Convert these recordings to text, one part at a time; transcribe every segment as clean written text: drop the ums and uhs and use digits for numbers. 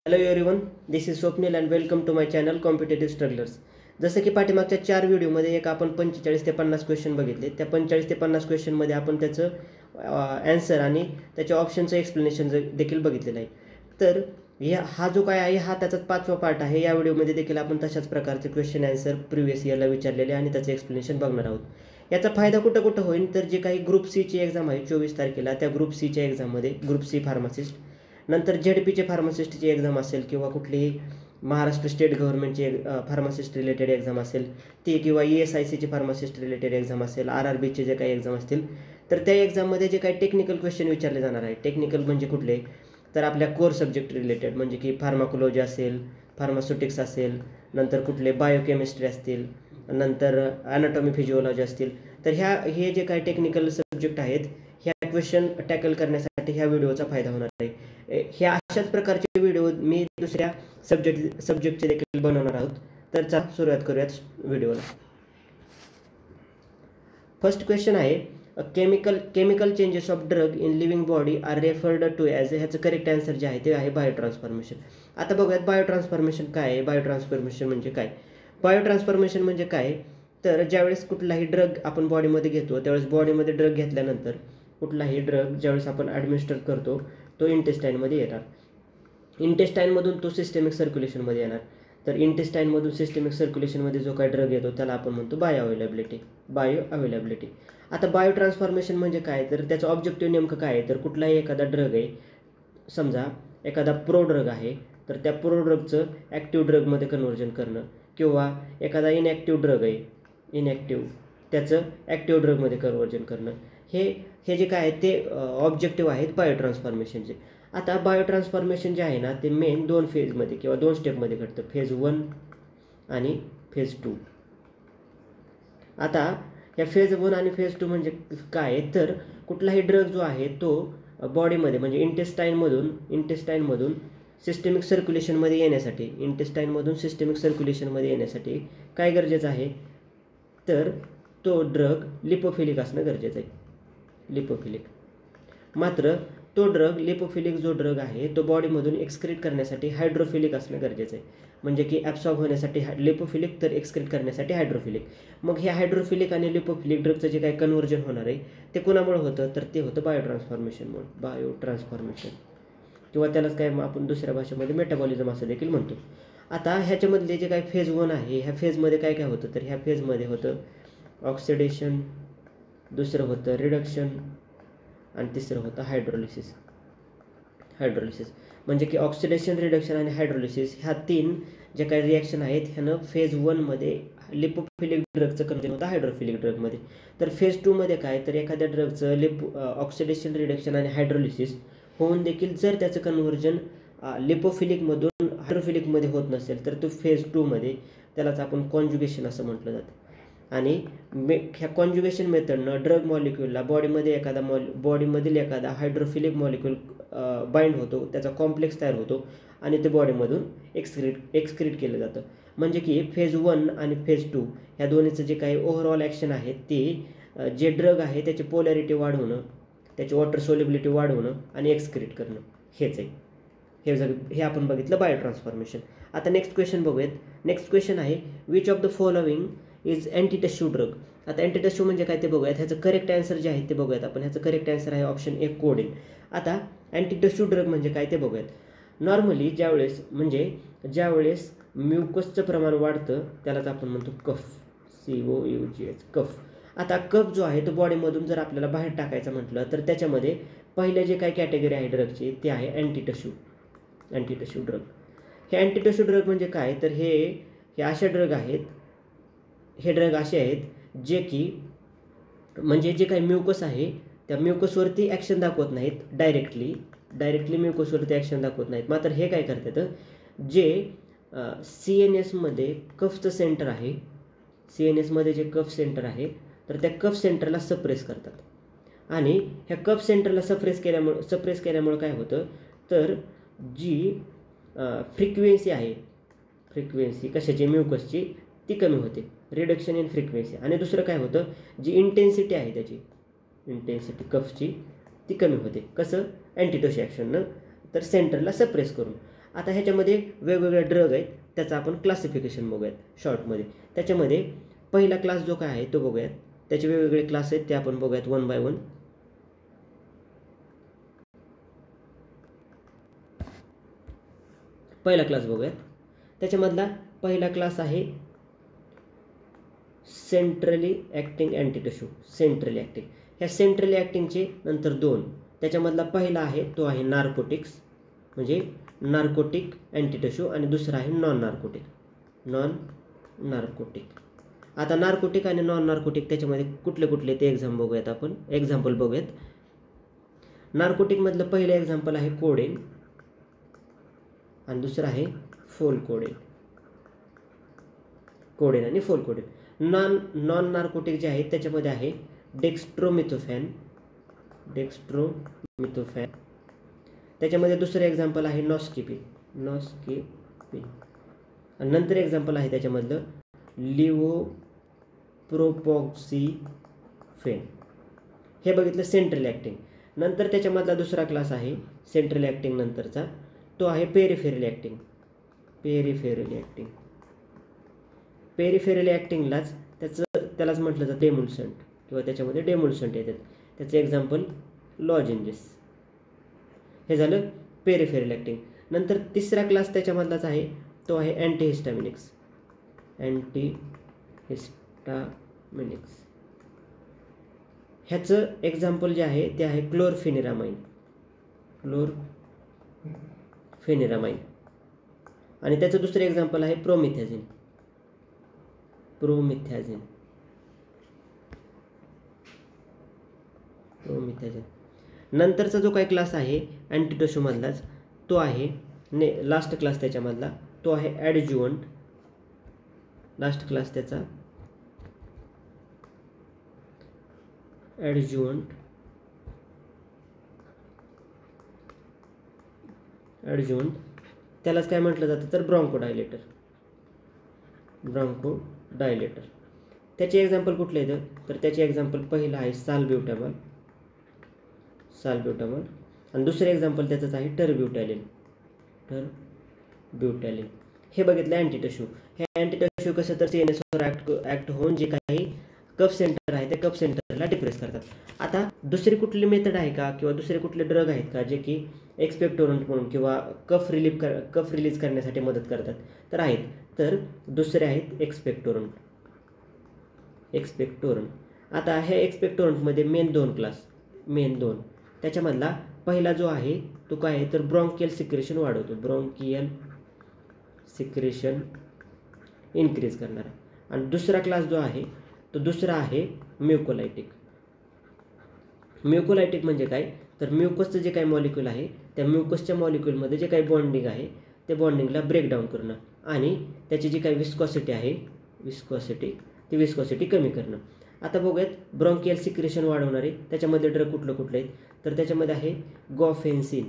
Hello everyone, this is Swapnil and welcome to my channel competitive strugglers. जसं की पाठीमागच्या 4 व्हिडिओमध्ये एक आपण 45 ते 50 क्वेश्चन बघितले. त्या 45 ते 50 क्वेश्चनमध्ये आपण त्याचं ॲन्सर आणि त्याच्या ऑप्शनचं एक्सप्लेनेशन देखील बघितलेलं आहे. तर हा जो काय आहे हा त्याचाच 5वा पार्ट आहे. या व्हिडिओमध्ये देखील आपण तशाच प्रकारचे क्वेश्चन ॲन्सर प्रिव्हियस इयरला विचारलेले आणि त्याचं एक्सप्लेनेशन बघणार आहोत. याचा फायदा कुठं कुठं होईल तर जे काही ग्रुप सीची एक्झाम आहे 24 तारखेला, त्या ग्रुप सीच्या एक्झाममध्ये ग्रुप सी फार्मासिस्ट, नंतर झेडपीचे फार्मासिस्टची एक्झाम असेल किंवा कुठलीही महाराष्ट्र स्टेट गव्हर्नमेंटची फार्मासिस्ट रिलेटेड एक्झाम असेल ती, किंवा ESICची फार्मासिस्ट रिलेटेड एक्झाम असेल, RRBचे जे काही एक्झाम असतील तर त्या एक्झाममध्ये जे काही टेक्निकल क्वेश्चन विचारले जाणार आहे. टेक्निकल म्हणजे कुठले तर आपल्या कोर सब्जेक्ट रिलेटेड, म्हणजे की फार्माकोलॉजी असेल, फार्मास्युटिक्स असेल, नंतर कुठले बायोकेमिस्ट्री असतील, नंतर ॲनाटॉमी फिजिओलॉजी असतील. तर हे जे काही टेक्निकल सब्जेक्ट आहेत ह्या क्वेश्चन टॅकल करण्यासाठी ह्या व्हिडिओचा फायदा होणार आहे. ह्या अशाच प्रकारचे व्हिडिओ मी दुसऱ्या सब्जेक्टचे देखील बनवणार आहोत. तर चला सुरुवात करूयात व्हिडिओला. फर्स्ट क्वेश्चन आहे, chemical changes of drug in living body are referred to as. ह्याचं करेक्ट आन्सर जे आहे ते आहे बायोट्रान्सफॉर्मेशन. आता बघूयात बायोट्रान्सफॉर्मेशन काय आहे. बायोट्रान्सफॉर्मेशन म्हणजे काय? बायोट्रान्सफॉर्मेशन म्हणजे काय तर ज्यावेळेस कुठलाही ड्रग आपण बॉडीमध्ये घेतो त्यावेळेस बॉडीमध्ये ड्रग घेतल्यानंतर कुठलाही ड्रग ज्यावेळेस आपण ॲडमिनिस्टर करतो तो इंटेस्टाईनमध्ये येणार. इंटेस्टाईनमधून तो सिस्टेमिक सर्क्युलेशनमध्ये येणार. तर इंटेस्टाईनमधून सिस्टेमिक सर्क्युलेशनमध्ये जो काही ड्रग येतो त्याला आपण म्हणतो बायो अवेलेबिलिटी. आता बायो ट्रान्सफॉर्मेशन म्हणजे काय तर त्याचं ऑब्जेक्टिव्ह नेमकं काय आहे तर कुठलाही एखादा ड्रग आहे, समजा एखादा प्रो ड्रग आहे तर त्या प्रो ड्रगचं ॲक्टिव्ह ड्रगमध्ये कन्व्हर्जन करणं, किंवा एखादा इनॲक्टिव्ह ड्रग आहे त्याचं ॲक्टिव्ह ड्रगमध्ये कन्व्हर्जन करणं, हे जे काय आहे ते ऑब्जेक्टिव्ह आहेत बायो ट्रान्सफॉर्मेशनचे. आता बायो ट्रान्सफॉर्मेशन जे आहे ना ते मेन 2 फेजमध्ये किंवा 2 स्टेपमध्ये घडतं, फेज 1 आणि फेज 2. आता या फेज 1 आणि फेज 2 म्हणजे काय तर कुठलाही ड्रग जो आहे तो बॉडीमध्ये म्हणजे इंटेस्टाईनमधून सिस्टेमिक सर्क्युलेशनमध्ये येण्यासाठी काय गरजेचं आहे तर तो ड्रग लिपोफिलिक असणं गरजेचं आहे. मात्र तो ड्रग लिपोफिलिक जो ड्रग आहे तो बॉडीमधून एक्सक्रीट करण्यासाठी हायड्रोफिलिक असणं गरजेचं आहे. म्हणजे की ॲब्सॉर्ब होण्यासाठी लिपोफिलिक तर एक्सक्रीट करण्यासाठी हायड्रोफिलिक. मग हे हायड्रोफिलिक आणि लिपोफिलिक ड्रगचं जे काही कन्व्हर्जन होणार आहे ते कुणामुळे होतं तर ते होतं बायोट्रान्सफॉर्मेशन, किंवा त्यालाच काय आपण दुसऱ्या भाषेमध्ये मेटाबॉलिझम असं देखील म्हणतो. आता ह्याच्यामधले जे काही फेज 1 आहे ह्या फेजमध्ये काय होतं तर ह्या फेजमध्ये होतं ऑक्सिडेशन, दुसरं होतं रिडक्शन आणि तिसरं होतं हायड्रोलिसिस. म्हणजे की ऑक्सिडेशन, रिडक्शन आणि हायड्रोलिसिस ह्या 3 जे काही रिॲक्शन आहेत ह्यानं फेज 1मध्ये लिपोफिलिक ड्रगचं कन्व्हर्जन होतं हायड्रोफिलिक ड्रगमध्ये. तर फेज 2मध्ये काय तर एखाद्या ड्रगचं ऑक्सिडेशन, रिडक्शन आणि हायड्रोलिसिस होऊन देखील जर त्याचं कन्व्हर्जन लिपोफिलिकमधून हायड्रोफिलिकमध्ये होत नसेल तर तो फेज 2मध्ये त्यालाच आपण कॉन्ज्युगेशन असं म्हटलं जातं. आणि ह्या कॉन्ज्युगेशन मेथडनं ड्रग मॉलिक्यूलला बॉडीमधील एखादा हायड्रोफिलिक मॉलिक्यूल बाइंड होतो, त्याचा कॉम्प्लेक्स तयार होतो आणि ते बॉडीमधून एक्सक्रीट केलं जातं. म्हणजे की फेज 1 आणि फेज 2 ह्या दोन्हीचं जे काही ओव्हरऑल ॲक्शन आहे ते जे ड्रग आहे त्याची पोलॅरिटी वाढवणं, त्याची वॉटर सोल्युबिलिटी वाढवणं आणि एक्सक्रीट करणं हेच आहे. हे आपण बघितलं बायो ट्रान्सफॉर्मेशन. आता नेक्स्ट क्वेश्चन बघूयात. नेक्स्ट क्वेश्चन आहे, which of the following is antitussive drug. आता अँटीटिश्यू म्हणजे काय ते बघूयात. ह्याचं करेक्ट आन्सर जे आहे ते बघूयात आपण. ह्याचं करेक्ट आन्सर आहे ऑप्शन ए, कोडेन. आता अँटीटिश्यू ड्रग म्हणजे काय ते बघूयात. नॉर्मली ज्यावेळेस म्युकसचं प्रमाण वाढतं त्यालाच आपण म्हणतो कफ, COUGH, कफ. आता कफ जो आहे तो बॉडीमधून जर आपल्याला बाहेर टाकायचं म्हटलं तर त्याच्यामध्ये पहिले जे काही कॅटेगरी आहे ड्रगची ते आहे अँटीटिश्यू ड्रग. हे अँटीटिश्यू ड्रग म्हणजे काय तर हे असे ड्रग आहेत, हे ड्रग असे आहेत जे की म्हणजे जे काही म्युकस आहे त्या म्युकसवरती ॲक्शन दाखवत नाहीत, डायरेक्टली म्युकसवरती ॲक्शन दाखवत नाहीत. मात्र हे काय करतात जे CNSमध्ये कफचं सेंटर आहे, CNSमध्ये जे कफ सेंटर आहे तर त्या कफ सेंटरला सप्रेस करतात. आणि ह्या कफ सेंटरला सप्रेस केल्यामुळं काय होतं तर जी फ्रिक्वेन्सी कशाची म्युकसची ती कमी होते, रिडक्शन इन फ्रिक्वेन्सी. आणि दुसरं काय होतं जी इंटेन्सिटी आहे त्याची इंटेन्सिटी कफची ती कमी होते. कसं? अँटीटिश्यू ॲक्शननं, तर सेंटरला सप्रेस करून. आता ह्याच्यामध्ये वेगवेगळे ड्रग आहेत, त्याचं आपण क्लासिफिकेशन बघूयात शॉर्टमध्ये. त्याच्यामध्ये पहिला क्लास जो काय आहे तो बघूयात. त्याचे वेगवेगळे क्लास आहेत ते आपण बघूयात वन बाय वन. पहिला क्लास बघूयात. त्याच्यामधला पहिला क्लास आहे सेंट्रली ॲक्टिंग अँटीटिशू. सेंट्रली ॲक्टिंग, ह्या सेंट्रली ॲक्टिंगचे नंतर दोन. त्याच्यामधला पहिला आहे तो आहे नार्कोटिक्स, म्हणजे नार्कोटिक अँटीटिशू, आणि दुसरा आहे नॉन नार्कोटिक. Non narcotic. आता नार्कोटिक आणि नॉन नार्कोटिक त्याच्यामध्ये कुठले कुठले ते एक्झाम्पल बघूयात. नार्कोटिकमधलं पहिलं एक्झाम्पल आहे कोडेन आणि दुसरं आहे फोलकोडेन. कोडेन आणि फोलकोडेन. नॉन नार्कोटिक जे आहेत त्याच्यामध्ये आहे डेक्स्ट्रोमिथोफॅन. त्याच्यामध्ये दुसरं एक्झाम्पल आहे नॉस्किपिन. आणि नंतर एक्झाम्पल आहे त्याच्यामधलं लिओप्रोपॉक्सिफेन. हे बघितलं सेंट्रल ॲक्टिंग. नंतर त्याच्यामधला दुसरा क्लास आहे सेंट्रल ॲक्टिंग नंतरचा, तो आहे पेरिफेरल ॲक्टिंग. पेरिफेरल ॲक्टिंगलाच त्यालाच म्हटलं जातं डेमुल्संट, किंवा त्याच्यामध्ये डेमुल्संट येतात. त्याचं एक्झाम्पल लॉजेंजेस. हे झालं पेरिफेरल ॲक्टिंग. नंतर तिसरा क्लास त्याच्यामधलाच आहे तो आहे अँटीहिस्टामिनिक्स. ह्याचं एक्झाम्पल जे आहे ते आहे क्लोरफेनिरामाइन. आणि त्याचं दुसरं एक्झाम्पल आहे प्रोमिथॅझिन. नंतरचा जो काही क्लास आहे अँटीटिशूमधलाच तो आहे लास्ट क्लास त्याच्यामधला तो आहे ॲडज्युवंट. लास्ट क्लास त्याचा ॲडज्युवंट. त्यालाच काय म्हटलं जातं तर ब्रॉन्कोडायलेटर. त्याचे एक्झाम्पल कुठले येतं तर त्याचे एक्झाम्पल पहिलं आहे साल्ब्युटामॉल. आणि दुसरं एक्झाम्पल त्याचंच आहे टरब्युटॅलिन. हे बघितलं अँटीटिशू. हे अँटीटिशू कसं तर CNS ॲक्ट होऊन जे काही कफ सेंटर आहे त्या कफ सेंटरला डिप्रेस करतात. आता दुसरी कुठली मेथड आहे का किंवा दुसरे कुठले ड्रग आहेत का जे की एक्सपेक्टोरंट म्हणून किंवा कफ रिलीज करण्यासाठी मदत करतात तर आहेत. तर दुसरे आहेत एक्सपेक्टोरंट. आता ह्या एक्सपेक्टोरंटमध्ये मेन दोन. त्याच्यामधला पहिला जो आहे तो काय आहे तर ब्रॉन्कियल सिक्रेशन वाढवतो. इन्क्रीज करणारा. आणि दुसरा क्लास जो आहे तो दुसरा आहे म्युकोलायटिक. म्हणजे काय तर म्युकसचं जे काही मॉलिक्यूल आहे त्या म्युकसच्या मॉलिक्यूलमध्ये जे काही बॉन्डिंग आहे ते बॉन्डिंगला ब्रेकडाऊन करणं आणि त्याची जी काही विस्कॉसिटी आहे ती विस्कॉसिटी कमी करणं. आता बघूयात ब्रॉन्कियल सिक्रेशन वाढवणारे त्याच्यामध्ये ड्रग कुठले आहेत तर त्याच्यामध्ये आहे गॉफेन्सिन.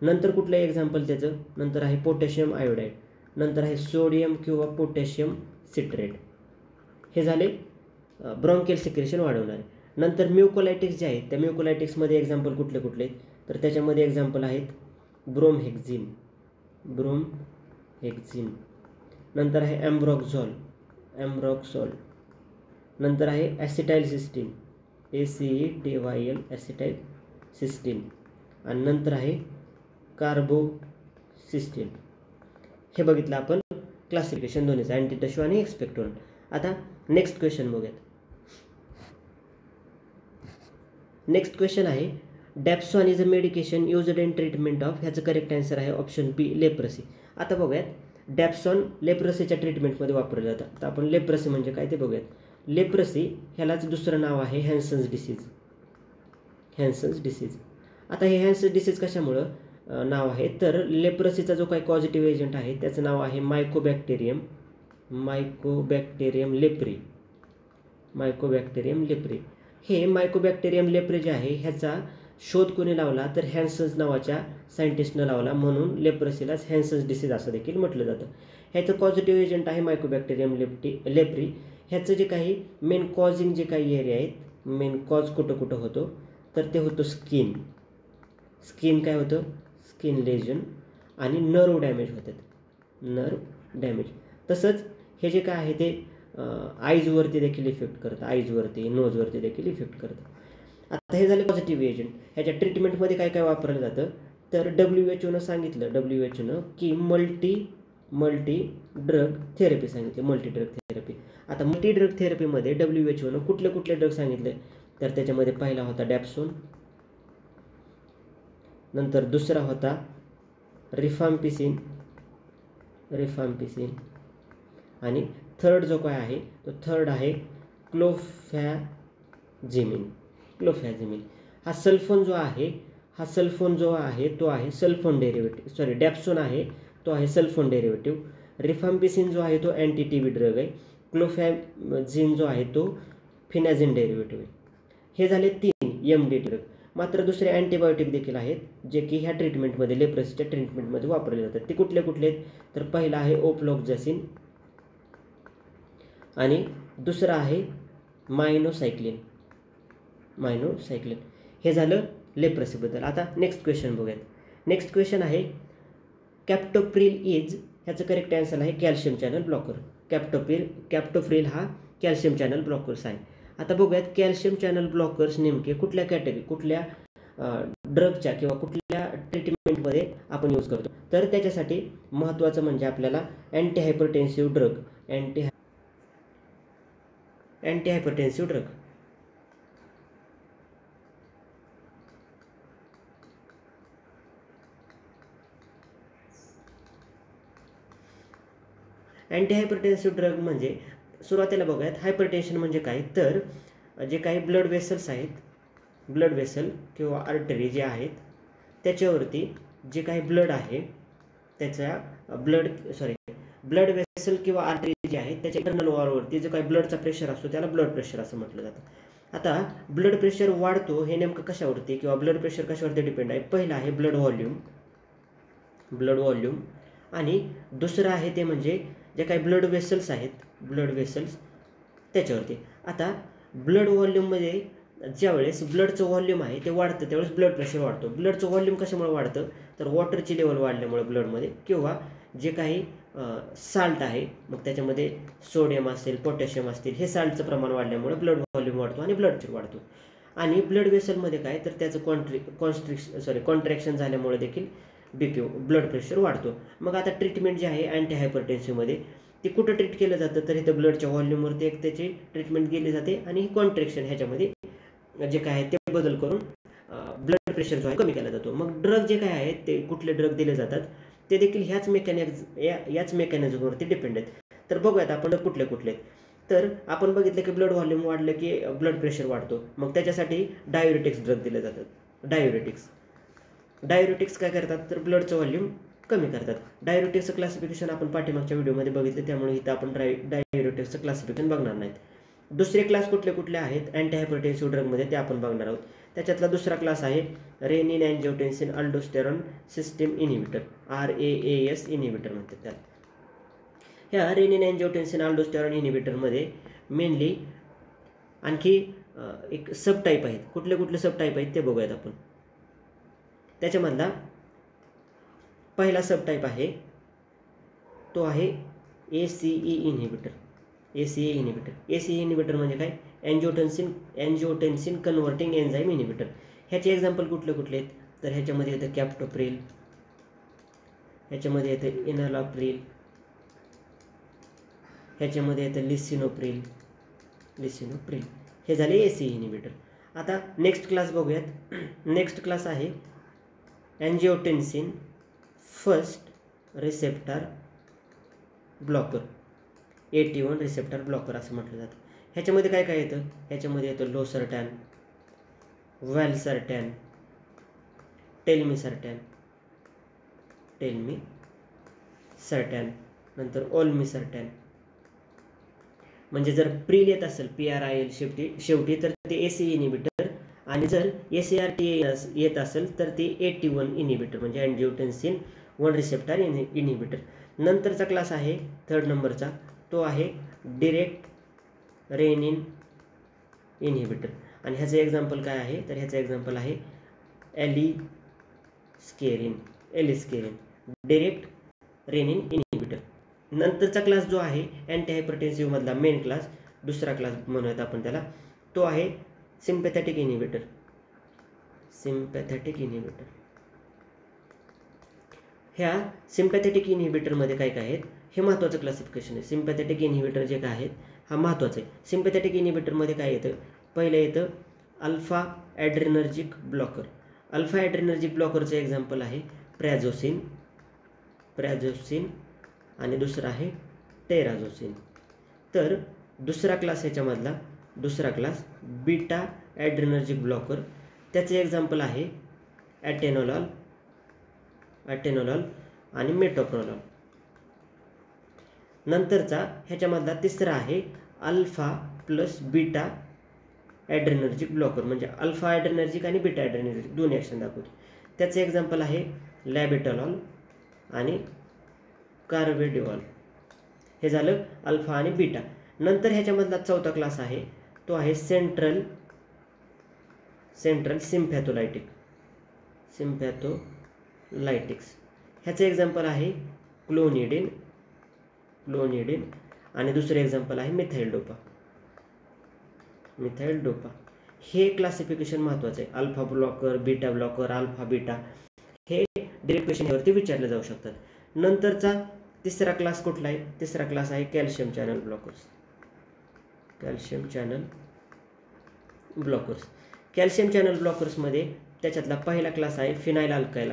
नंतर कुठलं एक्झाम्पल त्याचं नंतर आहे पोटॅशियम आयोडाईड. नंतर आहे सोडियम किंवा पोटॅशियम सिट्रेट. हे झाले ब्रॉन्कियल सिक्रेशन वाढवणारे. नंतर म्युकोलायटिक्स जे आहेत त्या म्युकोलायटिक्समध्ये एक्झाम्पल कुठले आहेत तर त्याच्यामध्ये एक्झाम्पल आहेत ब्रोमहेक्झिन. नंतर आहे ॲम्ब्रॉक्झॉल. नंतर आहे ॲसिटाइलसिस्टीन. ACETYL ॲसिटाइलसिस्टीन. आणि नंतर आहे कार्बोसिस्टीन. हे बघितलं आपण क्लासिफिकेशन दोन्हीचं अँटीटिशू आणि एक्सपेक्टोरंट. आता नेक्स्ट क्वेश्चन बघूयात. नेक्स्ट क्वेश्चन आहे dapsone is a medication used in treatment of. ह्याचं करेक्ट आन्सर आहे ऑप्शन बी लेप्रसी. आता बघूयात डॅप्सॉन लेप्रसीच्या ट्रीटमेंटमध्ये वापरलं जातं. आता आपण लेप्रसी म्हणजे काय ते बघूयात. लेप्रसी ह्यालाच दुसरं नाव आहे हॅन्सन्स डिसीज. आता हे हॅन्सन्स डिसीज कशामुळं नाव आहे तर लेप्रसीचा जो काही पॉझिटिव्ह एजंट आहे त्याचं नाव आहे मायकोबॅक्टेरियम लेप्री. हे मायकोबॅक्टेरियम लेप्री जे आहे ह्याचा शोध कोणी लावला तर हॅन्सन्स नावाच्या सायंटिस्टनं लावला. म्हणून लेप्रसीलाच हॅन्सन्स डिसीज असं देखील म्हटलं जातं. ह्याचं पॉझिटिव्ह एजंट आहे मायकोबॅक्टेरियम लेप्री. ह्याचं जे काही मेन कॉजिंग जे काही एरिया आहेत मेन कॉज कुठं होतो तर ते होतं स्किन काय होतं, स्किन लेजन आणि नर्व डॅमेज होतात, नर्व डॅमेज. तसंच हे जे काय आहे ते आईजवरती देखील इफेक्ट करतं, आईजवरती नोजवरती देखील इफेक्ट करतं. आता हे झाले पॉझिटिव्ह एजंट. ह्याच्या ट्रीटमेंटमध्ये काय काय वापरलं जातं, तर WHO सांगितलं, WHO की मल्टी ड्रग थेरपी सांगितली, मल्टी ड्रग थेरपी. आता मल्टी ड्रग थेरपीमध्ये WHO कुठले ड्रग सांगितले, तर त्याच्यामध्ये पहिला होता डॅप्सोन, नंतर दुसरा होता रिफाम्पिसिन, आणि थर्ड जो काय आहे तो थर्ड आहे क्लोफॅझिमिन. हा सल्फोन जो आहे तो आहे सल्फोन डेरिव्हेटिव्ह, डॅप्सोन आहे तो आहे सल्फोन डेरिव्हेटिव्ह. रिफाम्पिसिन जो आहे तो अँटी TB ड्रग आहे. क्लोफॅझिन जो आहे तो फिनाझिन डेरिव्हेटिव्ह आहे. हे झाले 3 MD ड्रग. मात्र दुसरे अँटीबायोटिक देखील आहेत जे की ह्या ट्रीटमेंटमध्ये, लेप्रोसीच्या ट्रीटमेंटमध्ये वापरले जातात. ते कुठले आहेत, तर पहिला आहे ओफ्लॉक्झॅसिन आणि दुसरा आहे मायनोसायक्लिन. हे झालं लेप्रोसीबद्दल. आता नेक्स्ट क्वेश्चन बघूयात. नेक्स्ट क्वेश्चन आहे कॅप्टोप्रिल इज, ह्याचं करेक्ट आन्सर आहे कॅल्शियम चॅनल ब्लॉकर. कॅप्टोप्रिल हा कॅल्शियम चॅनल ब्लॉकर्स आहे. आता बघूयात कॅल्शियम चॅनल ब्लॉकर्स नेमके कुठल्या ड्रगच्या किंवा कुठल्या ट्रीटमेंटमध्ये आपण यूज करतो. तर त्याच्यासाठी महत्त्वाचं म्हणजे आपल्याला anti hypertensive drug, anti hypertensive drug. Anti hypertensive drug म्हणजे सुरुवातीला बघूयात हायपरटेन्शन म्हणजे काय, तर जे काही ब्लड वेसल्स आहेत, ब्लड वेसल किंवा आर्टरी जे आहेत त्याच्यावरती जे काही ब्लड आहे त्याच्या ब्लड वेसल किंवा आर्टरी जे आहेत त्याच्या इंटरनल वॉलवरती जो काही ब्लडचा प्रेशर असतो त्याला ब्लड प्रेशर असं म्हटलं जातं. आता ब्लड प्रेशर वाढतो हे नेमकं कशावरती किंवा ब्लड प्रेशर कशावरती डिपेंड आहे, पहिलं आहे ब्लड व्हॉल्यूम आणि दुसरं आहे ते म्हणजे जे काही ब्लड वेसल्स आहेत, ब्लड वेसल्स त्याच्यावरती. आता ब्लड व्हॉल्यूममध्ये ज्यावेळेस ब्लडचं व्हॉल्यूम आहे ते वाढतं त्यावेळेस ब्लड प्रेशर वाढतो. ब्लडचं व्हॉल्यूम कशामुळे वाढतं, तर वॉटरची लेवल वाढल्यामुळे ब्लडमध्ये, किंवा जे काही साल्ट आहे मग त्याच्यामध्ये सोडियम असेल, पोटॅशियम असतील, हे साल्टचं प्रमाण वाढल्यामुळे ब्लड व्हॉल्यूम वाढतो आणि ब्लड प्रेशर वाढतो. आणि ब्लड वेसलमध्ये काय, तर त्याचं कॉन्ट्रॅक्शन झाल्यामुळे देखील ब्लड प्रेशर वाढतो. मग आता ट्रीटमेंट जे आहे अँटी हायपरटेन्सिव्हमध्ये ते कुठं ट्रीट केलं जातं, तर इथं ब्लडच्या व्हॉल्यूमवरती एक त्याची ट्रीटमेंट केली जाते आणि ही कॉन्ट्रॅक्शन ह्याच्यामध्ये जे काय आहे ते बदल करून ब्लड प्रेशर जो आहे कमी केला जातो. मग ड्रग जे काय आहेत ते कुठले ड्रग दिले जातात ते देखील याच मेकॅनिझमवरती डिपेंड आहेत. तर बघूयात आपण कुठले. तर आपण बघितलं की ब्लड व्हॉल्यूम वाढलं की ब्लड प्रेशर वाढतो. मग त्याच्यासाठी डायुरेटिक्स ड्रग दिले जातात. डायुरेटिक्स काय करतात, तर ब्लडचं व्हॉल्यूम कमी करतात. डायुरेटिक्सचं क्लासिफिकेशन आपण पाठीमागच्या व्हिडिओमध्ये बघितलं, त्यामुळे इथं आपण डायुरेटिक्सचं क्लासिफिकेशन बघणार नाहीत. दुसरे क्लास कुठले आहेत अँटी हायपरटेन्सिव्ह ड्रगमध्ये ते आपण बघणार आहोत. त्याच्यातला दुसरा क्लास आहे renin angiotensin aldosterone system inhibitor, RAAS inhibitor म्हणतात त्याला. ह्या रेनिन अँजिओटेन्सिन अल्डोस्टेरॉन इनिबिटरमध्ये मेनली आणखी एक सब टाईप आहेत. कुठले सब टाईप आहेत ते बघूयात आपण. त्याच्यामधला पहिला सब टाईप आहे तो आहे ACE इनिबिटर. ACE इनिबिटर म्हणजे काय, अँजिओटेन्सिन कन्व्हर्टिंग एन्झाईम इनिबिटर. ह्याचे एक्झाम्पल कुठले आहेत, तर ह्याच्यामध्ये येतं कॅप्टोप्रिल, ह्याच्यामध्ये येतं इनालाप्रिल, ह्याच्यामध्ये येतं लिसिनोप्रिल. हे झाले ACE इनिबिटर. आता नेक्स्ट क्लास बघूयात. नेक्स्ट क्लास आहे angiotensin first receptor blocker, AT1 receptor blocker असं म्हटलं जातं. ह्याच्यामध्ये काय येतं, ह्याच्यामध्ये येतं लोसर्टॅन, व्हॅलसर्टॅन, टेलमिसर्टॅन, नंतर ओल्मिसर्टॅन. म्हणजे जर प्रिल येत असेल PRIL शेवटी तर ते ACE इनिबिटर, आणि जर SARTA येत असेल तर ते AT1 इनिबिटर म्हणजे अँजिओटेन्सिन 1 रिसेप्टर इनिबिटर. नंतरचा क्लास आहे थर्ड नंबरचा, तो आहे डिरेक्ट रेनिन इनिबिटर. आणि ह्याचं एक्झाम्पल काय आहे, तर ह्याचं एक्झाम्पल आहे स्केरिन, एलिस्केरिन, डायरेक्ट रेनिन इनहिबिटर. नंतरचा क्लास जो आहे अँटी हायपरटेन्सिव्ह मधला मेन क्लास, दुसरा क्लास म्हणूयात आपण त्याला, तो आहे सिम्पॅथॅटिक इनहिबिटर. Sympathetic inhibitor. ह्या सिम्पॅथॅटिक इनहिबिटरमध्ये काय काय आहेत हे महत्त्वाचं क्लासिफिकेशन आहे. सिम्पॅथॅटिक इनहिबिटर जे काय आहेत हा महत्त्वाचा आहे. सिम्पॅथॅटिक इनहिबिटरमध्ये काय येतं, पहिलं येतं अल्फा ॲड्रेनर्जिक ब्लॉकर. अल्फा ॲड्रेनर्जिक ब्लॉकरचं एक्झाम्पल आहे प्रॅझोसिन, आणि दुसरा आहे टेराझोसिन. तर दुसरा क्लास ह्याच्यामधला दुसरा क्लास बीटा ॲड्रेनर्जिक ब्लॉकर, त्याचे एक्झाम्पल आहे ॲटेनोलॉल आणि मेटोप्रोलॉल. नंतरचा ह्याच्यामधला तिसरा आहे अल्फा प्लस बीटा ॲड्रेनर्जिक ब्लॉकर, म्हणजे अल्फा ॲड्रेनर्जिक आणि बीटा ॲड्रेनर्जिक दोन्ही ॲक्शन दाखवते. त्याचे एक्झाम्पल आहे लॅबेटॉलॉल आणि कार्वेडिओल. हे झालं अल्फा आणि बीटा. नंतर ह्याच्यामधला चौथा क्लास आहे तो आहे सेंट्रल सिम्पॅथोलायटिक्स. ह्याचे एक्झाम्पल आहे क्लोनिडिन आणि दुसरे एक्झाम्पल आहे मिथाइल डोपा. हे क्लासिफिकेशन महत्त्वाचं आहे. Alpha blocker, beta blocker, alpha beta हे डायरेक्ट क्वेश्चनवरती विचारले जाऊ शकतात. नंतरचा तिसरा क्लास कुठला आहे, तिसरा क्लास आहे calcium channel blockers. Calcium channel ब्लॉकर्समध्ये त्याच्यातला पहिला क्लास आहे फिनाइल अल्काइल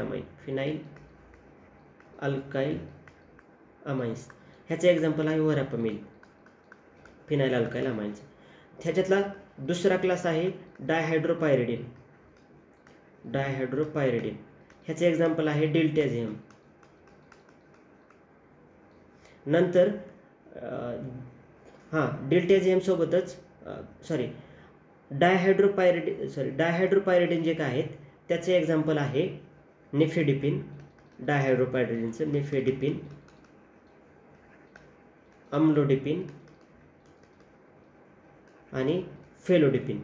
अमाइन्स. ह्याचं एक्झाम्पल आहे वरापामिल, फिनाइल अल्काइल अमाइन्स. ह्याच्यातला दुसरा क्लास आहे डायहायड्रोपायरिडिन. ह्याचे एक्झाम्पल आहे डिल्टॅझियम. नंतर डिल्टॅझियम सोबतच डायहायड्रोपायरिडिन जे काय आहेत त्याचे एक्झाम्पल आहे निफेडिपिन, डायहायड्रोपायरिडिनचं निफेडिपिन, अम्लोडिपिन आणि फेलोडिपिन.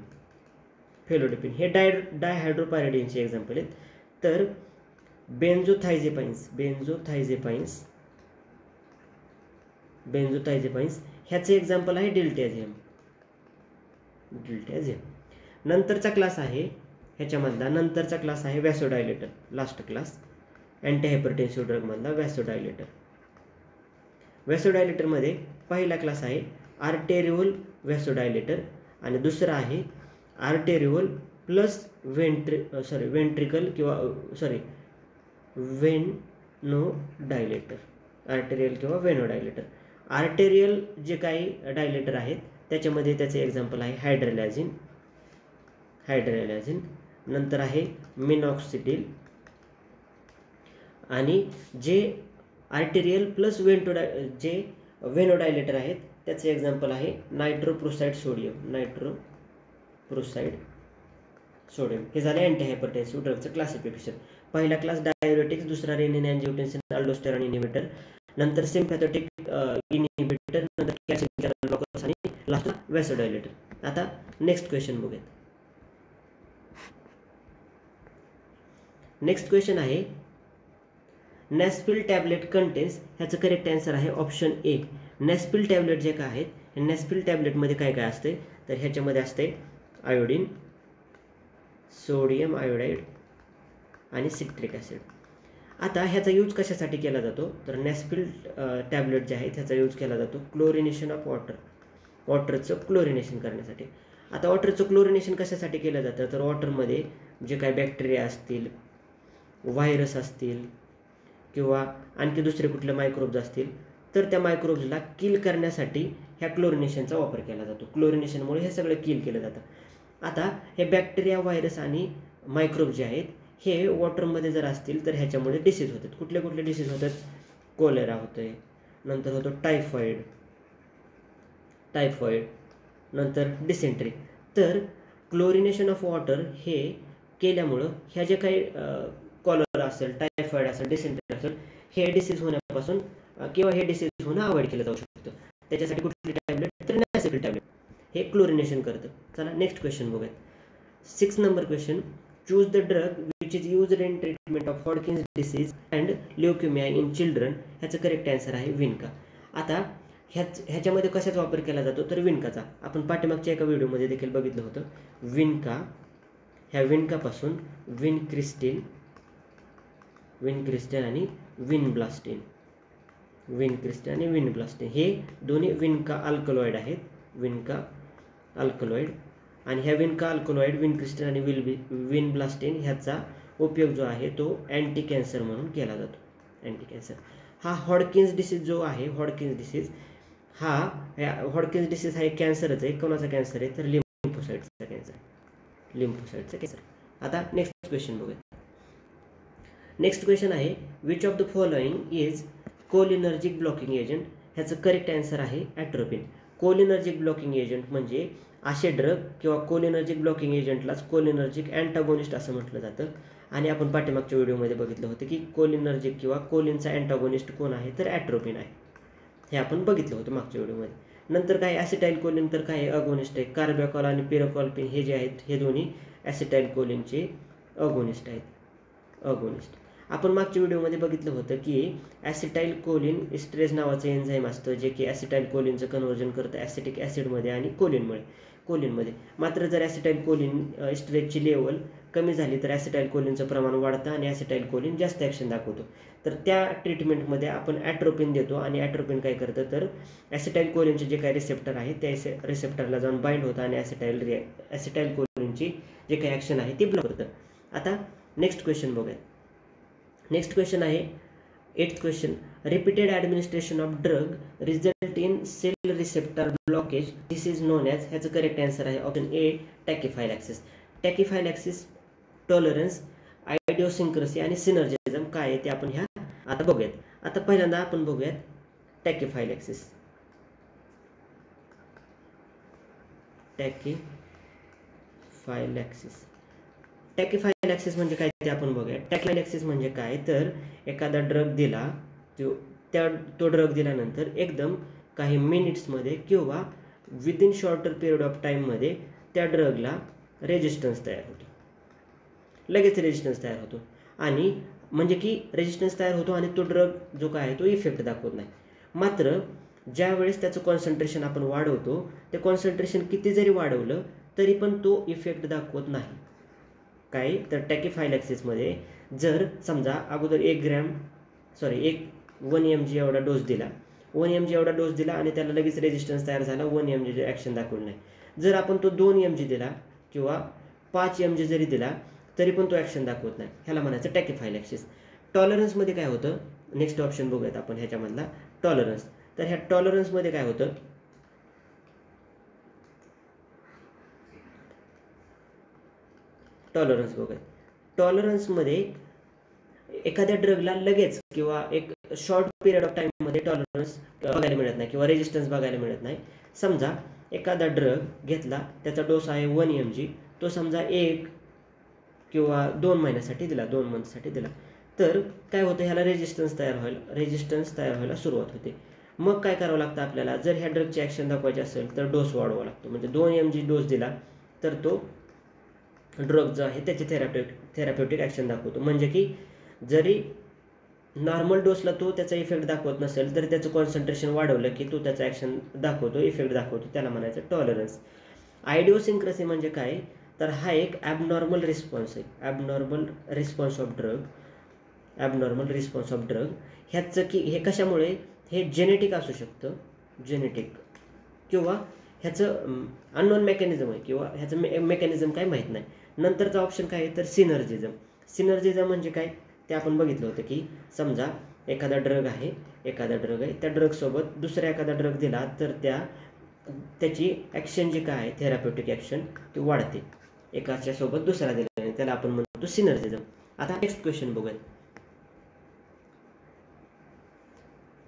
हे डायहायड्रोपायरिडिनचे एक्झाम्पल आहेत. तर बेन्झोथायझेपाइन्स ह्याचे एक्झाम्पल आहे डिल्टॅझियम. नंतरचा क्लास आहे ह्याच्यामधला नंतरचा क्लास आहे वॅसोडायलेटर. लास्ट क्लास अँटी हायपरटेन्सिव्ह ड्रगमधला वॅसोडायलेटरमध्ये पहिला क्लास आहे आर्टेरिओल वॅसोडायलेटर आणि दुसरा आहे आर्टेरिओल प्लस वेनोडायलेटर. आर्टेरियल जे काही डायलेटर आहेत त्याच्यामध्ये त्याचे एक्झाम्पल आहे हायड्रलॅझिन. नंतर आहे मिनॉक्सिडिल. आणि जे आर्टेरियल प्लस वेनोडायलेटर आहेत त्याचे एक्झाम्पल आहे नायट्रोप्रोसाइड सोडियम. हे झाले अँटी हायपरटेन्सिव्ह ड्रगचं क्लासिफिकेशन. पहिला क्लास डाययुरेटिक्स, दुसरा रेनिन अँजिओटेन्सिन अल्डोस्टेरॉन इनहिबिटर, नंतर सिम्पॅथॅटिक इनहिबिटर, नंतर कॅल्शियम चॅनल ब्लॉकर्स आणि लास्टला वॅसोडायलेटर. आता नेक्स्ट क्वेश्चन बघूयात. नेक्स्ट क्वेश्चन आहे नेस्पिल टॅबलेट कंटेन्स. ह्याचं करेक्ट आन्सर आहे ऑप्शन ए. नेस्पिल टॅबलेट जे काय आहेत, नेस्पिल टॅबलेटमध्ये काय काय असते तर ह्याच्यामध्ये असते आयोडीन, सोडियम आयोडाईड आणि सिट्रिक ॲसिड. आता ह्याचा यूज कशासाठी केला जातो तर नेस्पिल टॅबलेट जे आहेत ह्याचा यूज केला जातो क्लोरिनेशन ऑफ वॉटरचं क्लोरिनेशन करण्यासाठी. आता वॉटरचं क्लोरिनेशन कशासाठी केलं जातं तर वॉटरमध्ये जे काय बॅक्टेरिया असतील, व्हायरस असतील किंवा आणखी दुसरे कुठले मायक्रोब्स असतील तर त्या मायक्रोब्सला किल करण्यासाठी ह्या क्लोरिनेशनचा वापर केला जातो. क्लोरिनेशनमुळे हे सगळं किल केलं जातं. आता हे बॅक्टेरिया, व्हायरस आणि मायक्रोब्स जे आहेत हे वॉटरमध्ये जर असतील तर ह्याच्यामुळे डिसीज होतात. कुठले कुठले डिसीज होतात, कोलेरा होतोय, नंतर होतो टायफॉईड, नंतर डिसेंट्री. तर क्लोरिनेशन ऑफ वॉटर हे केल्यामुळं ह्या जे काही कॉलरा असेल, टायफॉईड असेल, डिसेंट्री असेल, हे डिसीज होण्यापासून किंवा हे डिसीज होणं अवॉइड केलं जाऊ शकतं. त्याच्यासाठी कुठली टॅबलेट तर नेस्पिल टॅबलेट हे क्लोरिनेशन करतं. चला नेक्स्ट क्वेश्चन बघूयात. 6 number question. Choose the drug which is used in treatment of Hodgkin's disease and leukaemia in children. ह्याचं करेक्ट आन्सर आहे विनका. आता ह्याच्यामध्ये कशाचा वापर केला जातो तर विनकाचा. आपण पाठीमागच्या एका व्हिडिओमध्ये देखील बघितलं होतं. विनका, ह्या विनकापासून विनक्रिस्टिन आणि विनब्लास्टिन, विनक्रिस्टिन आणि विनब्लास्टिन हे दोन्ही विनका अल्कलॉइड आहेत. विनका अल्कलॉइड. आणि ह्या विनका अल्कलॉइड, विनक्रिस्टिन आणि विनब्लास्टिन ह्याचा उपयोग जो आहे तो अँटी कॅन्सर म्हणून केला जातो. Anti cancer. हा हॉडकिन्स डिसीज जो आहे, हॉडकिन्स डिसीज हा एक कॅन्सरच आहे. कोणाचा कॅन्सर आहे तर लिम्फोसाइटचा कॅन्सर. लिम्फोसाइटचा कॅन्सर. आता नेक्स्ट क्वेश्चन बघूया. नेक्स्ट क्वेश्चन आहे which of the following is cholinergic blocking agent. ह्याचं करेक्ट आन्सर आहे ॲट्रोपिन. कोलिनर्जिक ब्लॉकिंग एजंट म्हणजे असे ड्रग किंवा कोलिनर्जिक ब्लॉकिंग एजंटलाच कोलिनर्जिक अँटागोनिस्ट असं म्हटलं जातं. आणि आपण पाठीमागच्या व्हिडिओमध्ये बघितलं होतं की कोलिनर्जिक किंवा कोलिनचा अँटागोनिस्ट कोण आहे तर ॲट्रोपिन आहे. हे आपण बघितलं होतं मागच्या व्हिडिओमध्ये. नंतर काय ॲसिटाइल कोलिन तर काय अगोनिस्ट आहे. कार्बॅकॉल आणि पिरोकॉल्पिन हे जे आहेत हे दोन्ही ॲसिटाइल कोलिनचे अगोनिस्ट आहेत. अगोनिस्ट. आपण मागच्या व्हिडिओमध्ये बघितलं होतं की ॲसिटाइल कोलिन इस्ट्रेज नावाचं एन्झाईम असतं जे की ॲसिटाइल कोलिनचं कन्व्हर्जन करतं ॲसिटिक ॲसिडमध्ये आणि कोलिनमध्ये. मात्र जर ॲसिटाइल कोलिन इस्ट्रेजची लेवल कमी झाली तर ॲसिटाइल कोलिनचं प्रमाण वाढतं आणि ॲसिटाइल कोलिन जास्त ॲक्शन दाखवतो. तर त्या ट्रीटमेंटमध्ये आपण ॲट्रोपिन देतो आणि ॲट्रोपिन काय करतं तर ॲसिटाइल कोलिनचे जे काही रिसेप्टर आहे त्या रिसेप्टरला जाऊन बाइंड होतं आणि ॲसिटाइल कोलिनची जे काही ॲक्शन आहे ती ब्लॉक करतं. आता नेक्स्ट क्वेश्चन बघूया. नेक्स्ट क्वेश्चन आहे 8th question. Repeated administration of drug result in cell receptor blockage. This is known as. ह्याचं करेक्ट आन्सर आहे option A tachyphylaxis. Tachyphylaxis, tolerance, idiosyncrasy आणि सिनर्जिझम काय आहे ते आपण ह्या आता बघूयात. आता पहिल्यांदा आपण बघूयात टॅकिफायलॅक्सिस. टॅकिफायलॅक्सिस म्हणजे काय ते आपण बघूया. टॅकिफायलॅक्सिस म्हणजे काय तर एखादा ड्रग दिला, तो ड्रग दिल्यानंतर एकदम काही मिनिट्समध्ये किंवा विदिन शॉर्टर पिरियड ऑफ टाईममध्ये त्या ड्रगला रेजिस्टन्स तयार होतो. लगेच रेजिस्टन्स तयार होतो. आणि म्हणजे की रेजिस्टन्स तयार होतो आणि तो ड्रग जो काय आहे तो इफेक्ट दाखवत नाही. मात्र ज्या वेळेस त्याचं कॉन्सन्ट्रेशन आपण वाढवतो ते कॉन्सन्ट्रेशन किती जरी वाढवलं तरी पण तो इफेक्ट दाखवत नाही. काय तर टॅकिफायलॅक्सिसमध्ये जर समजा अगोदर 1 mg एवढा डोस दिला, 1 mg एवढा डोस दिला आणि त्याला लगेच रेजिस्टन्स तयार झाला, 1 mg ॲक्शन दाखवलं नाही. जर आपण तो 2 mg दिला किंवा 5 mg जरी दिला तरी पण तो ॲक्शन दाखवत नाही. ह्याला म्हणायचं टॅकिफायलॅक्सिस. टॉलरन्समध्ये काय होतं, नेक्स्ट ऑप्शन बघूयात आपण ह्याच्यामधला टॉलरन्स. तर ह्या टॉलरन्समध्ये काय होतं, टॉलरन्स बघूयात. टॉलरन्समध्ये एखाद्या ड्रगला लगेच किंवा एक शॉर्ट पिरियड ऑफ टाईममध्ये टॉलरन्स बघायला मिळत नाही किंवा रेजिस्टन्स बघायला मिळत नाही. समजा एखादा ड्रग घेतला, त्याचा डोस आहे 1 mg, तो समजा 1 किंवा 2 महिन्यासाठी दिला, 2 मंथसाठी दिला, तर काय होतं ह्याला रेजिस्टन्स तयार व्हायला सुरुवात होते. मग काय करावं लागतं आपल्याला, जर ह्या ड्रगची ॲक्शन दाखवायची असेल तर डोस वाढवावा लागतो. म्हणजे 2 mg डोस दिला तर तो ड्रग जो आहे त्याची थेराप्युटिक ॲक्शन दाखवतो. म्हणजे की जरी नॉर्मल डोसला तो त्याचा इफेक्ट दाखवत नसेल तर त्याचं कॉन्सन्ट्रेशन वाढवलं की तो त्याचा ॲक्शन दाखवतो, इफेक्ट दाखवतो. त्याला म्हणायचं टॉलरन्स. आयडिओसिंक्रसी म्हणजे काय तर हा एक ॲबनॉर्मल रिस्पॉन्स आहे. Abnormal response of drug. ह्याचं की हे कशामुळे, हे जेनेटिक असू शकतं, जेनेटिक, किंवा ह्याचं अननोन मेकॅनिझम आहे किंवा ह्याचं मेकॅनिझम काय माहीत नाही. नंतरचा ऑप्शन काय आहे तर सिनर्जिझम. सिनर्जिझम म्हणजे काय ते आपण बघितलं होतं की समजा एखादा ड्रग आहे, त्या ड्रगसोबत दुसरा एखादा ड्रग दिला तर त्याची ॲक्शन जी काय आहे थेराप्युटिक ॲक्शन ती वाढते एकाच्यासोबत दुसरा दिल्याने. त्याला आपण म्हणतो सिनर्जिझम. आता नेक्स्ट क्वेश्चन बघूया.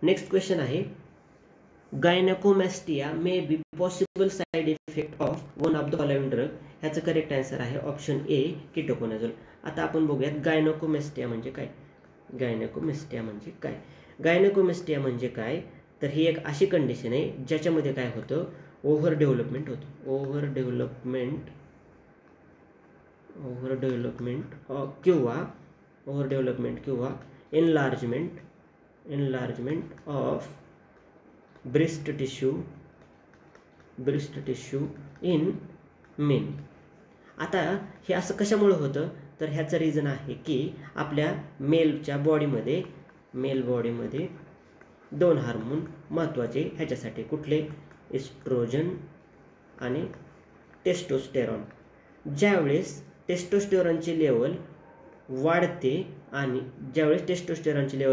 नेक्स्ट क्वेश्चन आहे gynaecomastia may be possible side effect of one of the following drug. ह्याचं करेक्ट आन्सर आहे ऑप्शन ए कीटोकोनाझोल. आता आपण बघूयात गायनेकोमॅस्टिया म्हणजे काय. गायनेकोमॅस्टिया म्हणजे काय तर ही एक अशी कंडिशन आहे ज्याच्यामध्ये काय होतं, ओव्हर डेव्हलपमेंट होतं. ओव्हर डेव्हलपमेंट किंवा enlargement of breast tissue in main. आता हे असं कशामुळे होतं तर ह्याचं रिझन आहे की आपल्या मेलच्या बॉडीमध्ये दोन हार्मोन महत्त्वाचे ह्याच्यासाठी, कुठले? एस्ट्रोजन आणि टेस्टोस्टेरॉन. ज्यावेळेस टेस्टोस्टेरॉनची लेवल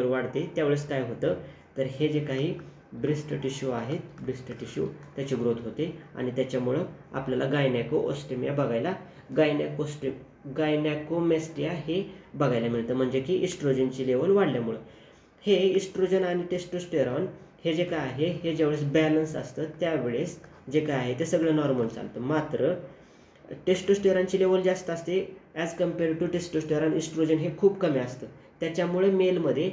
वाढते त्यावेळेस काय होतं तर हे जे काही ब्रेस्ट टिश्यू त्याची ग्रोथ होते आणि त्याच्यामुळं आपल्याला गायनॅकोमेस्टिया हे बघायला मिळतं, म्हणजे की इस्ट्रोजनची लेवल वाढल्यामुळं. हे इस्ट्रोजन आणि टेस्टोस्टेरॉन हे जे काय आहे हे ज्यावेळेस बॅलन्स असतं त्यावेळेस जे काय आहे ते सगळं नॉर्मल चालतं. मात्र टेस्टोस्टेरॉनची लेवल जास्त असते as compare to testosterone. Estrogen हे खूप कमी असतं, त्याच्यामुळे मेलमध्ये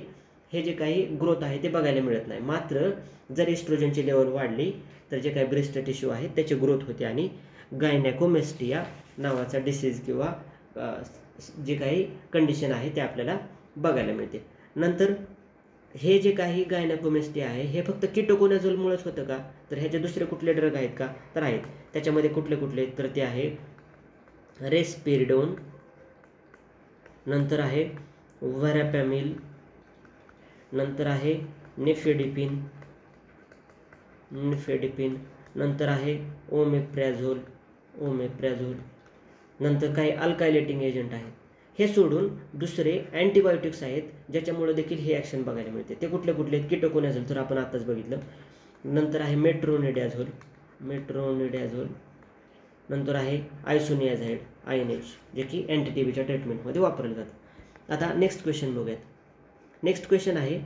हे जे काही ग्रोथ आहे ते बघायला मिळत नाही. मात्र जर इस्ट्रोजनची लेवल वाढली तर जे काही ब्रेस्ट टिश्यू आहे त्याची ग्रोथ होते आणि गायनॅकोमेस्टिया नावाचा डिसीज किंवा जे काही कंडिशन आहे ते आपल्याला बघायला मिळते. नंतर हे जे काही गायनॅकोमेस्टिया आहे हे फक्त कीटोकोनाझोलमुळेच होतं का तर ह्याचे दुसरे कुठले ड्रग आहेत का तर आहेत. त्याच्यामध्ये कुठले तर ते आहे रेस्पिरिडोन, नंतर आहे व्हरॅपॅमिल, नंतर आहे निफेडिपिन, नंतर आहे ओमेप्राझोल, नंतर काही अल्कायलेटिंग एजंट आहेत. हे सोडून दुसरे अँटीबायोटिक्स आहेत ज्याच्यामुळे देखील हे ॲक्शन बघायला मिळते. ते कुठले आहेत? कीटोकोनाझोल तर आपण आताच बघितलं. नंतर आहे मेट्रोनिडॅझोल, नंतर आहे आयसोनियाझाईड INH जे की अँटीटीबीच्या ट्रीटमेंटमध्ये वापरलं जातं. आता नेक्स्ट क्वेश्चन बघूयात. नेक्स्ट क्वेश्चन आहे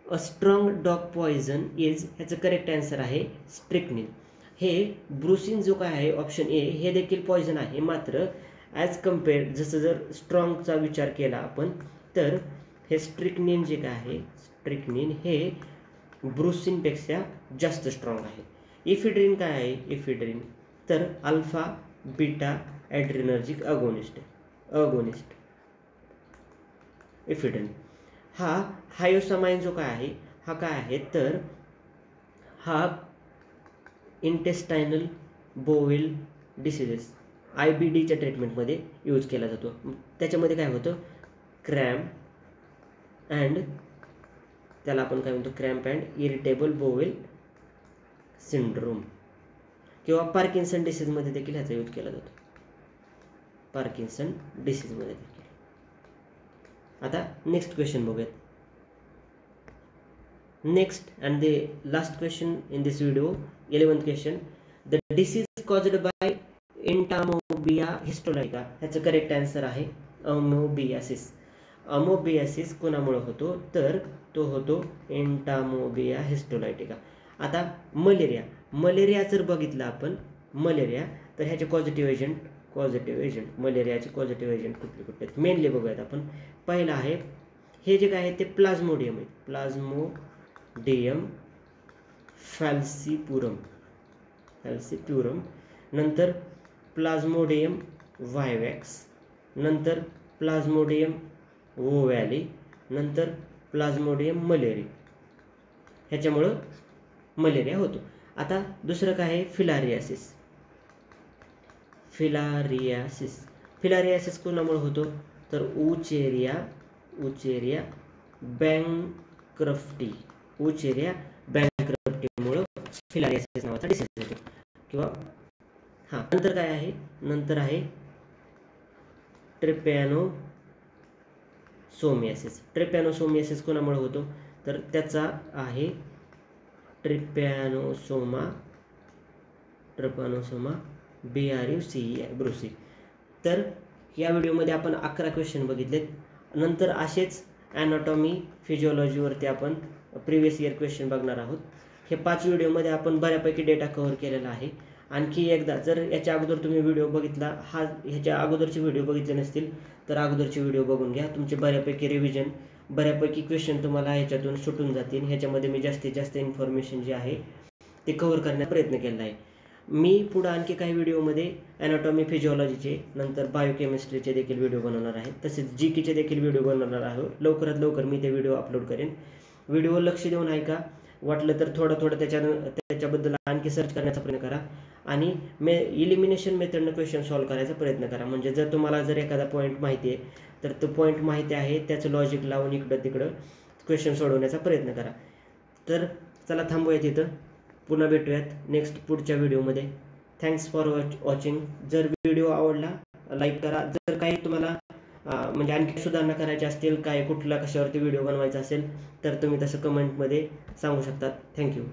a strong dog poison is, ह्याचं करेक्ट आन्सर आहे स्ट्रिक्निन. हे ब्रुसिन जो काय आहे ऑप्शन ए हे देखील पॉइझन आहे, मात्र ॲज कम्पेअर जसं जर स्ट्रॉंगचा विचार केला आपण तर हे स्ट्रिक्निन जे काय आहे हे ब्रुसिनपेक्षा जास्त स्ट्रॉंग आहे. इफिड्रिन काय आहे? इफिड्रिन तर अल्फा बीटा ॲड्रिनर्जिक अगोनिस्ट. इफिड्रिन हा हायोसामाइन जो काय आहे हा काय आहे तर हा इंटेस्टायनल बोवेल डिसीजेस IBDच्या ट्रीटमेंटमध्ये यूज केला जातो. त्याच्यामध्ये काय होतं क्रॅम्प अँड त्याला आपण काय म्हणतो cramp and irritable bowel syndrome किंवा पार्किन्सन डिसीजमध्ये देखील ह्याचा यूज केला जातो. पार्किन्सन डिसीजमध्ये देखील. आता नेक्स्ट क्वेश्चन बघूयात. Next and the last question in this video, 11th question. The disease caused by Entamoeba histolytica, ह्याचं करेक्ट आन्सर आहे अमोबियासिस. अमोबियासिस कोणामुळे होतो तर तो होतो एंटामोबिया हिस्टोलायटिका. आता मलेरिया जर बघितलं आपण मलेरिया तर ह्याचे पॉझिटिव्ह एजंट मलेरियाचे पॉझिटिव्ह एजंट कुठले आहेत मेनली बघूयात आपण. पहिलं आहे हे जे काय आहे ते प्लाझ्मोडियम आहे, प्लाझ्मोडियम फॅल्सिप्युरम, नंतर प्लाझ्मोडियम व्हायवॅक्स, नंतर प्लाझ्मोडियम ओव्हॅली, नंतर प्लाझ्मोडियम मलेरी. ह्याच्यामुळं मलेरिया होतो. आता दुसरं काय आहे फिलारियासिस कोणामुळे होतो तर उचेरिया बँक्रप्टीमुळं फिलारियासिस नावाचा डिसीज होतो. किंवा नंतर काय आहे नंतर आहे ट्रिपॅनोसोमियासिस कोणामुळे होतो तर त्याचा आहे ट्रिपॅनोसोमा ब्रुसी. तर या व्हिडिओमध्ये आपण 11 क्वेश्चन बघितलेत. नंतर असेच ॲनाटॉमी फिजिओलॉजीवरती आपण प्रिव्हियस इयर क्वेश्चन बघणार आहोत. हे 5 व्हिडिओमध्ये आपण बऱ्यापैकी डेटा कव्हर केलेला आहे. आणखी एकदा जर याच्या अगोदर तुम्ही व्हिडिओ बघितला ह्याच्या अगोदरचे व्हिडिओ बघितले नसतील तर अगोदरचे व्हिडिओ बघून घ्या. तुमचे बऱ्यापैकी रिव्हिजन बऱ्यापैकी क्वेश्चन तुम्हाला ह्याच्यातून सुटून जातील. ह्याच्यामध्ये मी जास्तीत जास्त इन्फॉर्मेशन जे आहे ते कव्हर करण्याचा प्रयत्न केला आहे. मी पुढं आणखी काही व्हिडिओमध्ये ॲनाटॉमी फिजिओलॉजीचे नंतर बायोकेमिस्ट्रीचे देखील व्हिडिओ बनवणार आहे, तसेच GKचे देखील व्हिडिओ बनवणार आहोत. लवकरात लवकर मी ते व्हिडिओ अपलोड करेन. व्हिडिओ लक्ष देऊन ऐका. वाटलं तर थोडं त्याच्याबद्दल आणखी सर्च करण्याचा प्रयत्न करा आणि इलिमिनेशन मेथडनं क्वेश्चन सॉल्व्ह करायचा प्रयत्न करा. म्हणजे जर तुम्हाला जर एखादा पॉईंट माहिती आहे तर तो पॉईंट माहिती आहे त्याचं लॉजिक लावून इकडं तिकडं क्वेश्चन सोडवण्याचा प्रयत्न करा. तर चला थांबूयात इथं. पुन्हा भेटूयात नेक्स्ट पुढच्या व्हिडिओमध्ये. Thanks for watching. जर व्हिडिओ आवडला लाईक करा. जर काही तुम्हाला म्हणजे आणखी सुधारणा करायची असतील, काय कुठला कशावरती व्हिडिओ बनवायचा असेल तर तुम्ही तसं कमेंटमध्ये सांगू शकता. थँक्यू.